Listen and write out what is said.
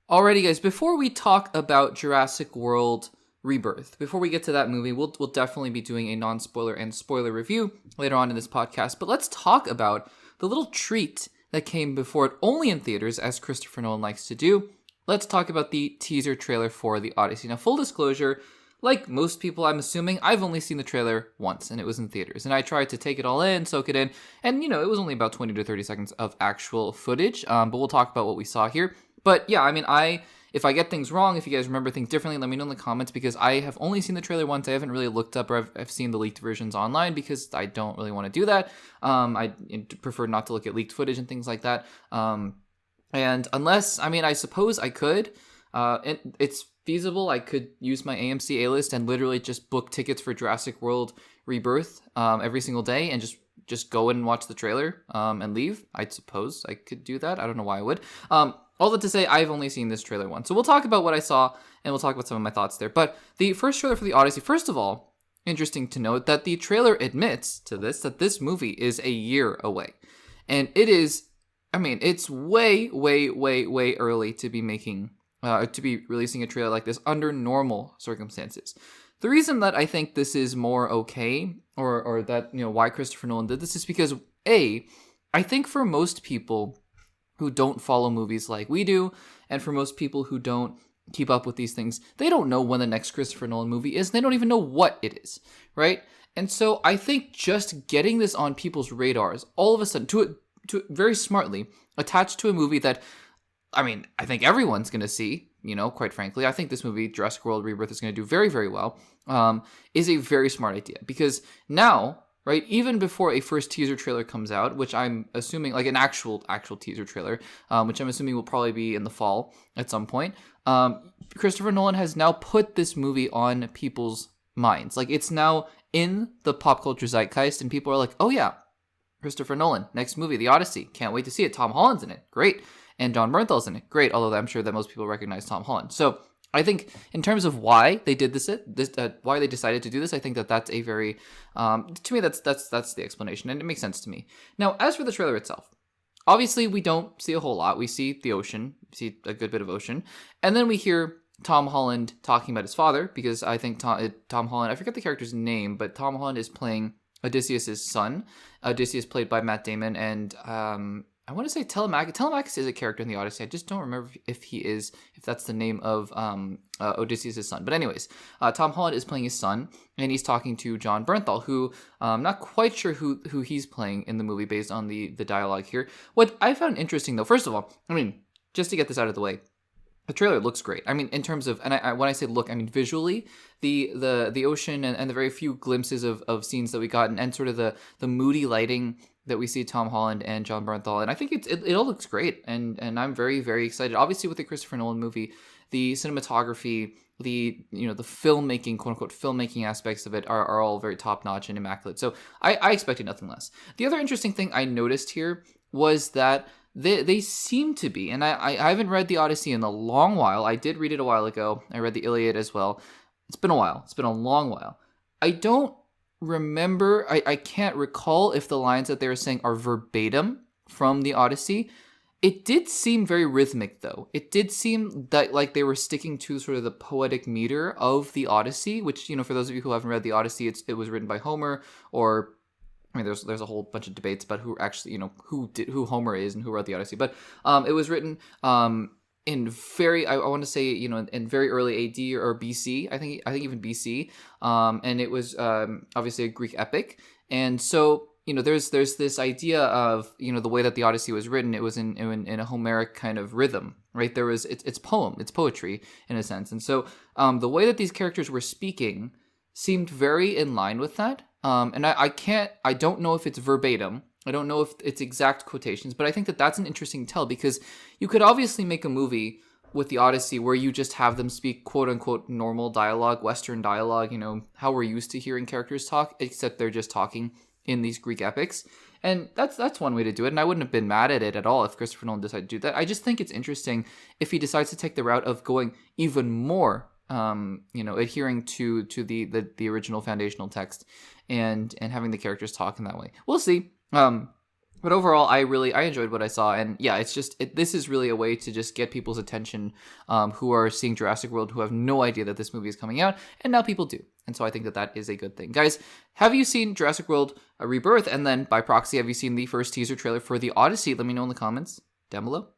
Alrighty, guys, before we talk about Jurassic World Rebirth, before we get to that movie, we'll definitely be doing a non-spoiler and spoiler review later on in this podcast, but let's talk about the little treat that came before it, only in theaters, as Christopher Nolan likes to do. Let's talk about the teaser trailer for the Odyssey. Now, full disclosure, like most people, I'm assuming, I've only seen the trailer once, and it was in theaters. And I tried to take it all in, soak it in, and, it was only about 20 to 30 seconds of actual footage, but we'll talk about what we saw here. But yeah, I mean, if I get things wrong, if you guys remember things differently, let me know in the comments, because I have only seen the trailer once. I haven't really looked up, or I've seen the leaked versions online, because I don't really want to do that. I prefer not to look at leaked footage and things like that. And unless, I suppose I could, it's feasible, I could use my AMC A-list and literally just book tickets for Jurassic World Rebirth every single day and just go in and watch the trailer and leave. I suppose I could do that. I don't know why I would. All that to say, I've only seen this trailer once. So we'll talk about what I saw, and we'll talk about some of my thoughts there. But the first trailer for the Odyssey, first of all, interesting to note that the trailer admits to this, that this movie is a year away. And it is, it's way, way, way, way early to be to be releasing a trailer like this under normal circumstances. The reason that I think this is more okay, or that, why Christopher Nolan did this, is because, I think for most people who don't follow movies like we do, and for most people who don't keep up with these things, they don't know when the next Christopher Nolan movie is, and they don't even know what it is, right? And so I think just getting this on people's radars, all of a sudden, to very smartly attached to a movie that, I think everyone's going to see, quite frankly. I think this movie, Jurassic World Rebirth, is going to do very, very well, is a very smart idea. Because now, right, even before a first teaser trailer comes out, which I'm assuming, like an actual teaser trailer, which I'm assuming will probably be in the fall at some point, Christopher Nolan has now put this movie on people's minds. Like, it's now in the pop culture zeitgeist, and people are like, oh yeah, Christopher Nolan, next movie, The Odyssey, can't wait to see it. Tom Holland's in it, great. And Jon Bernthal's in it, great, although I'm sure that most people recognize Tom Holland. So I think in terms of why they did why they decided to do this, I think that's a very, to me, that's the explanation, and it makes sense to me. Now, as for the trailer itself, obviously we don't see a whole lot. We see the ocean, we see a good bit of ocean, and then we hear Tom Holland talking about his father, because I think Tom Holland, I forget the character's name, but Tom Holland is playing Odysseus' son. Odysseus played by Matt Damon, and I want to say Telemachus. Telemachus is a character in the Odyssey. I just don't remember if that's the name of Odysseus' son. But anyways, Tom Holland is playing his son, and he's talking to Jon Bernthal, who I'm not quite sure who he's playing in the movie based on the dialogue here. What I found interesting, though, first of all, just to get this out of the way, the trailer looks great. In terms of, and when I say look, visually, the ocean and the very few glimpses of scenes that we got, and sort of the moody lighting that we see Tom Holland and Jon Bernthal, and I think it all looks great, and I'm very, very excited. Obviously, with the Christopher Nolan movie, the cinematography, the filmmaking, quote unquote filmmaking aspects of it are all very top notch and immaculate. So I expected nothing less. The other interesting thing I noticed here was that they seem to be, and I haven't read the Odyssey in a long while. I did read it a while ago. I read the Iliad as well. It's been a while. It's been a long while. I don't remember, I can't recall if the lines that they were saying are verbatim from the Odyssey. It did seem very rhythmic, though. It did seem that like they were sticking to sort of the poetic meter of the Odyssey, which, for those of you who haven't read the Odyssey, it was written by Homer, or there's a whole bunch of debates about who actually, who Homer is and who wrote the Odyssey, but it was written in very, I want to say, in very early AD or BC, I think even BC, and it was obviously a Greek epic, and so there's this idea of the way that the Odyssey was written. It was in a Homeric kind of rhythm, right? It's poetry in a sense, and so the way that these characters were speaking seemed very in line with that, and I don't know if it's verbatim. I don't know if it's exact quotations, but I think that that's an interesting tell, because you could obviously make a movie with the Odyssey where you just have them speak quote unquote normal dialogue, Western dialogue, how we're used to hearing characters talk, except they're just talking in these Greek epics. And that's one way to do it, and I wouldn't have been mad at it at all if Christopher Nolan decided to do that. I just think it's interesting if he decides to take the route of going even more adhering to the original foundational text and having the characters talk in that way. We'll see. But overall, I enjoyed what I saw, and yeah, this is really a way to just get people's attention who are seeing Jurassic World who have no idea that this movie is coming out, and now people do. And so I think that is a good thing. Guys, have you seen Jurassic World Rebirth? And then by proxy, have you seen the first teaser trailer for the Odyssey? Let me know in the comments down below.